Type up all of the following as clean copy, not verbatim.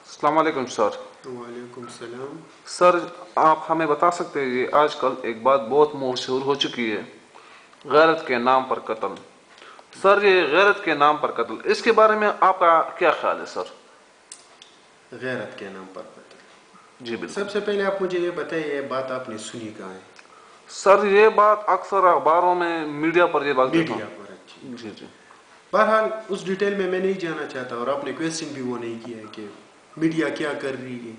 السلام علیکم سر۔ وعلیکم السلام۔ سر آپ ہمیں بتا سکتے ہیں یہ آج کل ایک بات بہت مشہور ہو چکی ہے، غیرت کے نام پر قتل۔ سر یہ غیرت کے نام پر قتل، اس کے بارے میں آپ کا کیا خیال ہے سر؟ غیرت کے نام پر قتل، جی بالکل۔ سب سے پہلے آپ مجھے یہ بتائیے یہ بات آپ نے سنی کہاں ہے؟ سر یہ بات اکثر اخباروں میں، میڈیا پر یہ بات دیکھتا میڈیا ہوں۔ پر۔ اچھی جی جی۔ بہرحال اس ڈیٹیل میں نہیں جانا چاہتا، اور آپ نے کویسچن بھی وہ نہیں کیا ہے کہ میڈیا کیا کر رہی ہے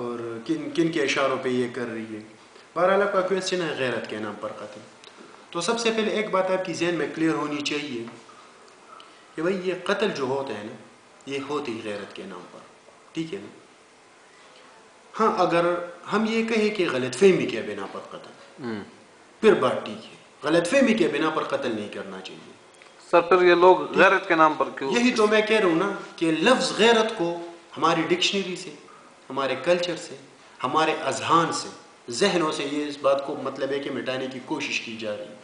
اور کن کن کے اشاروں پہ یہ کر رہی ہے۔ بہرحال آپ کا کویسچن ہے غیرت کے نام پر قتل، تو سب سے پہلے ایک بات آپ کی ذہن میں کلیئر ہونی چاہیے کہ بھائی یہ قتل جو ہوتا ہے نا، یہ ہوتی ہی غیرت کے نام پر، ٹھیک ہے نا؟ ہاں اگر ہم یہ کہیں کہ غلط فہمی کے بنا پر قتل، پھر بات ٹھیک ہے، غلط فہمی کے بنا پر قتل نہیں کرنا چاہیے۔ سر پھر یہ لوگ غیرت کے نام پر کیوں؟ یہی تو میں کہہ رہا ہوں نا کہ لفظ غیرت کو ہماری ڈکشنری سے، ہمارے کلچر سے، ہمارے اذہان سے، ذہنوں سے یہ اس بات کو مطلب ہے کہ مٹانے کی کوشش کی جا رہی ہے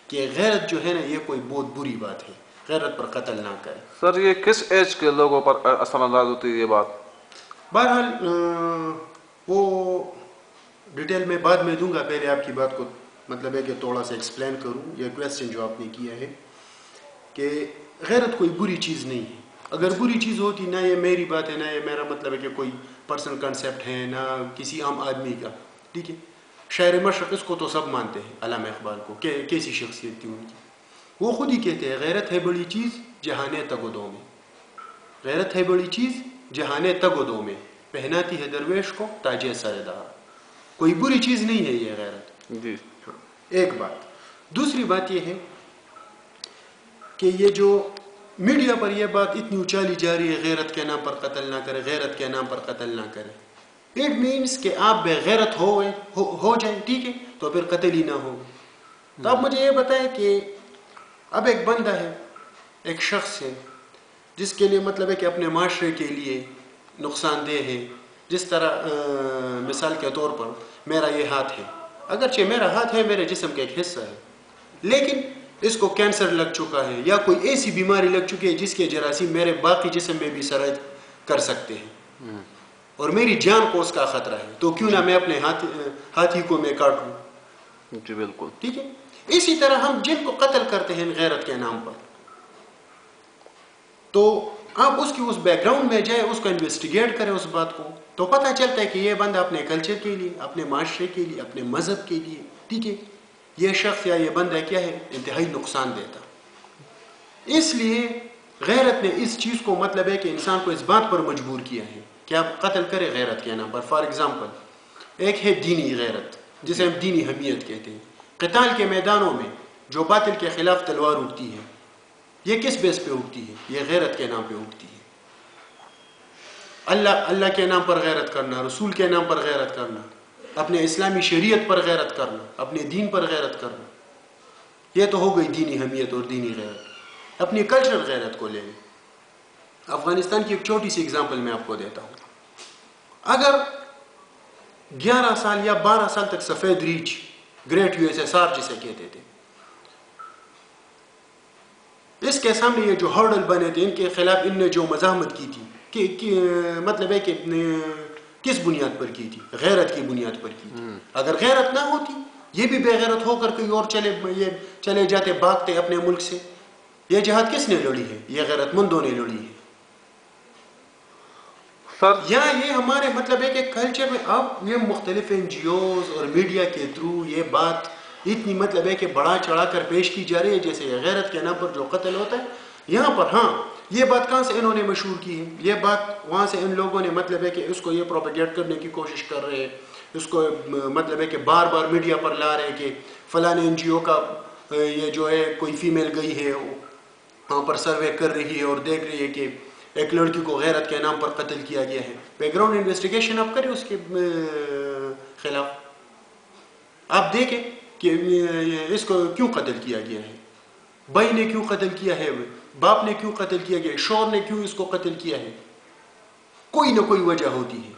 کہ غیرت جو ہے نا یہ کوئی بہت بری بات ہے، غیرت پر قتل نہ کرے۔ سر یہ کس ایج کے لوگوں پر اثر انداز ہوتی ہے یہ بات؟ بہرحال وہ ڈیٹیل میں بعد میں دوں گا، پہلے آپ کی بات کو مطلب ہے کہ تھوڑا سا ایکسپلین کروں۔ یہ کویسچن جو آپ نے کیا ہے کہ غیرت کوئی بری چیز نہیں ہے، اگر بری چیز ہوتی نہ یہ میری بات ہے، نہ یہ میرا مطلب ہے کہ کوئی پرسنل کنسیپٹ ہے، نہ کسی عام آدمی کا، ٹھیک ہے؟ شاعر مشرق اس کو تو سب مانتے ہیں، علامہ اقبال کو، کہ کیسی شخصیت تھی ان کی۔ وہ خود ہی کہتے ہیں غیرت ہے بڑی چیز جہانے تگ و دو میں، غیرت ہے بڑی چیز جہانے تگ و دو میں، پہناتی ہے درویش کو تاج سر دار۔ کوئی بری چیز نہیں ہے یہ غیرت۔ جی۔ ایک بات۔ دوسری بات یہ ہے کہ یہ جو میڈیا پر یہ بات اتنی اچالی جا رہی ہے غیرت کے نام پر قتل نہ کرے، غیرت کے نام پر قتل نہ کرے، اٹ مینس کہ آپ بے غیرت ہو جائیں، ٹھیک ہے، تو پھر قتل ہی نہ ہو۔ تو آپ مجھے یہ بتائیں کہ اب ایک بندہ ہے، ایک شخص ہے جس کے لیے مطلب ہے کہ اپنے معاشرے کے لیے نقصان دہ ہے، جس طرح مثال کے طور پر میرا یہ ہاتھ ہے، اگرچہ میرا ہاتھ ہے میرے جسم کا ایک حصہ ہے، لیکن اس کو کینسر لگ چکا ہے یا کوئی ایسی بیماری لگ چکی ہے جس کے جراثیم میرے باقی جسم میں بھی سرایت کر سکتے ہیں اور میری جان کو اس کا خطرہ ہے، تو کیوں نہ میں اپنے ہاتھی کو میں کاٹوں؟ جی بالکل۔ ٹھیک ہے۔ اسی طرح ہم جن کو قتل کرتے ہیں غیرت کے نام پر، تو آپ اس کی اس بیک گراؤنڈ میں جائے، اس کو انویسٹیگیٹ کریں اس بات کو، تو پتہ چلتا ہے کہ یہ بندہ اپنے کلچر کے لیے، اپنے معاشرے کے لیے، اپنے مذہب کے لیے، ٹھیک ہے، یہ شخص یا یہ بندہ کیا ہے، انتہائی نقصان دیتا۔ اس لیے غیرت نے اس چیز کو مطلب ہے کہ انسان کو اس بات پر مجبور کیا ہے کہ آپ قتل کریں غیرت کے نام پر۔ فار ایگزامپل ایک ہے دینی غیرت، جسے ہم دینی حمیت کہتے ہیں۔ قتال کے میدانوں میں جو باطل کے خلاف تلوار اٹھتی ہے، یہ کس بیس پہ اٹھتی ہے؟ یہ غیرت کے نام پہ اٹھتی ہے۔ اللہ کے نام پر غیرت کرنا، رسول کے نام پر غیرت کرنا، اپنے اسلامی شریعت پر غیرت کرنا، اپنے دین پر غیرت کرنا، یہ تو ہو گئی دینی حمیت اور دینی غیرت۔ اپنی کلچرل غیرت کو لے لیں۔ افغانستان کی ایک چھوٹی سی اگزامپل میں آپ کو دیتا ہوں۔ اگر 11 سال یا 12 سال تک سفید ریچھ، گریٹ USSR جسے کہتے تھے، اس کے سامنے یہ جو ہرڈل بنے تھے، ان کے خلاف ان نے جو مزاحمت کی تھی کہ مطلب ہے کہ کس بنیاد پر کی تھی؟ غیرت کی بنیاد پر کی تھی۔ اگر غیرت نہ ہوتی، یہ بھی بے غیرت ہو کر کہیں اور چلے جاتے، بھاگتے اپنے ملک سے۔ یہ جہاد کس نے لڑی ہے؟ یہ غیرت مندوں نے لڑی ہے۔ سر یا یہ ہمارے مطلب ہے کہ کلچر میں اب یہ مختلف NGOs اور میڈیا کے تھرو یہ بات اتنی مطلب ہے کہ بڑا چڑھا کر پیش کی جا رہی ہے، جیسے یہ غیرت کے نام پر جو قتل ہوتا ہے یہاں پر۔ ہاں یہ بات کہاں سے انہوں نے مشہور کی ہے؟ یہ بات وہاں سے ان لوگوں نے مطلب ہے کہ اس کو یہ پروپیگیٹ کرنے کی کوشش کر رہے ہیں، اس کو مطلب ہے کہ بار بار میڈیا پر لا رہے ہیں کہ فلاں NGO کا یہ جو ہے کوئی فیمیل گئی ہے، وہاں پر سروے کر رہی ہے اور دیکھ رہی ہے کہ ایک لڑکی کو غیرت کے نام پر قتل کیا گیا ہے۔ بیک گراؤنڈ انویسٹیگیشن آپ کریں اس کے خلاف، آپ دیکھیں کہ اس کو کیوں قتل کیا گیا ہے، بھائی نے کیوں قتل کیا ہے، باپ نے کیوں قتل کیا گیا ہے، شوہر نے کیوں اس کو قتل کیا ہے۔ کوئی نہ کوئی وجہ ہوتی ہے۔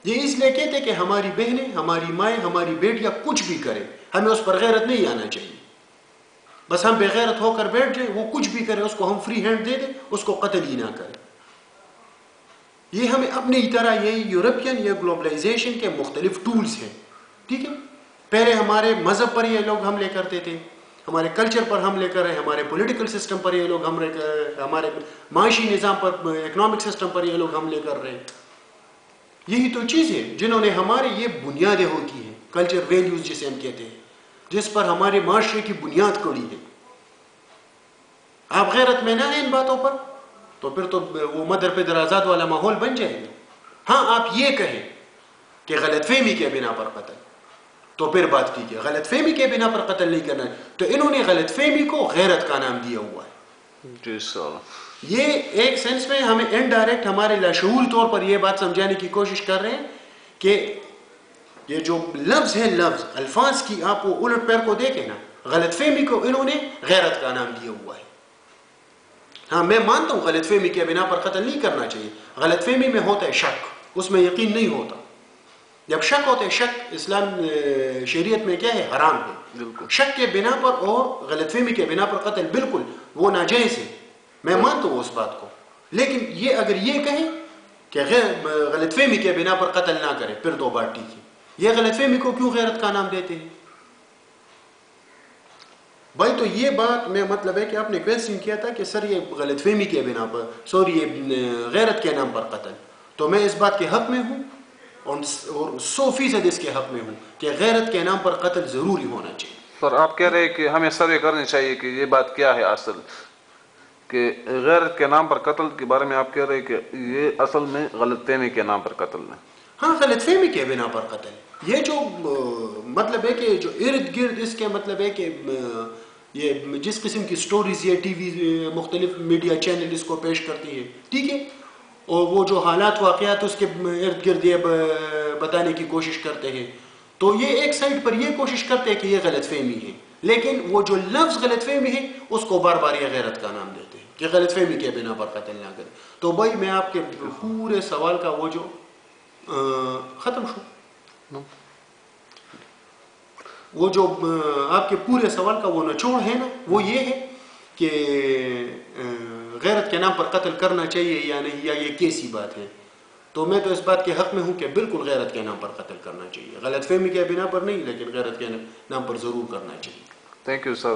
یہ اس لیے کہتے کہ ہماری بہنیں، ہماری مائیں، ہماری بیٹیاں کچھ بھی کرے، ہمیں اس پر غیرت نہیں آنا چاہیے۔ بس ہم بے غیرت ہو کر بیٹھ جائیں، وہ کچھ بھی کرے، اس کو ہم فری ہینڈ دے دیں، اس کو قتل ہی نہ کرے۔ یہ ہمیں اپنی طرح یہ یورپین یا گلوبلائزیشن کے مختلف ٹولز ہیں. ٹھیک ہے, پہلے ہمارے مذہب پر یہ لوگ حملے کرتے تھے, ہمارے کلچر پر حملے کر رہے ہیں, ہمارے پولیٹیکل سسٹم پر یہ لوگ حملے کر رہے ہیں, ہمارے معاشی نظام پر, اکنامک سسٹم پر یہ لوگ حملے کر رہے ہیں. یہی تو چیز ہے جنہوں نے ہماری یہ بنیادیں ہوتی ہیں, کلچر ویلیوز جسے ہم کہتے ہیں, جس پر ہمارے معاشرے کی بنیاد کھڑی ہے. آپ غیرت میں نہ ہیں ان باتوں پر تو پھر تو وہ مدر پہ درازات والا ماحول بن جائے گا. ہاں آپ یہ کہیں کہ غلط فہمی کے بنا پر قتل, تو پھر بات ٹھیک ہے, غلط فہمی کے بنا پر قتل نہیں کرنا ہے. تو انہوں نے غلط فہمی کو غیرت کا نام دیا ہوا ہے. جی سر, یہ ایک سینس میں ہمیں انڈائریکٹ ہمارے لاشعور طور پر یہ بات سمجھانے کی کوشش کر رہے ہیں کہ یہ جو لفظ ہے, لفظ الفاظ کی آپ وہ الٹ پیر کو دیکھیں نا, غلط فہمی کو انہوں نے غیرت کا نام دیا ہوا ہے. ہاں میں مانتا ہوں غلط فہمی کے بنا پر قتل نہیں کرنا چاہیے. غلط فہمی میں ہوتا ہے شک, اس میں یقین نہیں ہوتا. جب شک ہوتا ہے, شک اسلام شریعت میں کیا ہے, حرام ہے. بالکل. شک کے بنا پر اور غلط فہمی کے بنا پر قتل بالکل وہ ناجائز ہے, میں مانتا ہوں اس بات کو. لیکن یہ اگر یہ کہیں کہ غلط فہمی کے بنا پر قتل نہ کرے, پھر تو بات ٹھیک ہے. یہ غلط فہمی کو کیوں غیرت کا نام دیتے ہیں بھائی؟ تو یہ بات میں مطلب ہے کہ آپ نے کویسچن کیا تھا کہ سر یہ غلط فہمی کے بنا پر, سوری یہ غیرت کے نام پر قتل, تو میں اس بات کے حق میں ہوں اور 100% اس کے حق میں ہوں کہ غیرت کے نام پر قتل ضروری ہونا چاہیے. سر آپ کہہ رہے ہیں کہ ہمیں سروے کرنی چاہیے کہ یہ بات کیا ہے اصل, کہ غیرت کے نام پر قتل کے بارے میں آپ کہہ رہے ہیں کہ یہ اصل میں غلط فہمی کے نام پر قتل ہے. ہاں, غلط فہمی کے بنا پر قتل. یہ جو مطلب ہے کہ جو ارد گرد اس کے مطلب ہے کہ یہ جس قسم کی سٹوریز یہ ٹی وی مختلف میڈیا چینل اس کو پیش کرتی ہے, ٹھیک ہے, اور وہ جو حالات واقعات اس کے ارد گرد یہ بتانے کی کوشش کرتے ہیں, تو یہ ایک سائڈ پر یہ کوشش کرتے ہیں کہ یہ غلط فہمی ہے, لیکن وہ جو لفظ غلط فہمی ہے اس کو بار بار یہ غیرت کا نام دیتے ہیں کہ غلط فہمی کے بنا پر قتل نہ کرے. تو بھائی میں آپ کے پورے سوال کا وہ جو ختم شو, وہ جو آپ کے پورے سوال کا وہ نچوڑ ہے نا, وہ یہ ہے کہ غیرت کے نام پر قتل کرنا چاہیے یا نہیں, یا یہ کیسی بات ہے. تو میں تو اس بات کے حق میں ہوں کہ بالکل غیرت کے نام پر قتل کرنا چاہیے, غلط فہمی کے بنا پر نہیں, لیکن غیرت کے نام پر ضرور کرنا چاہیے. Thank you sir.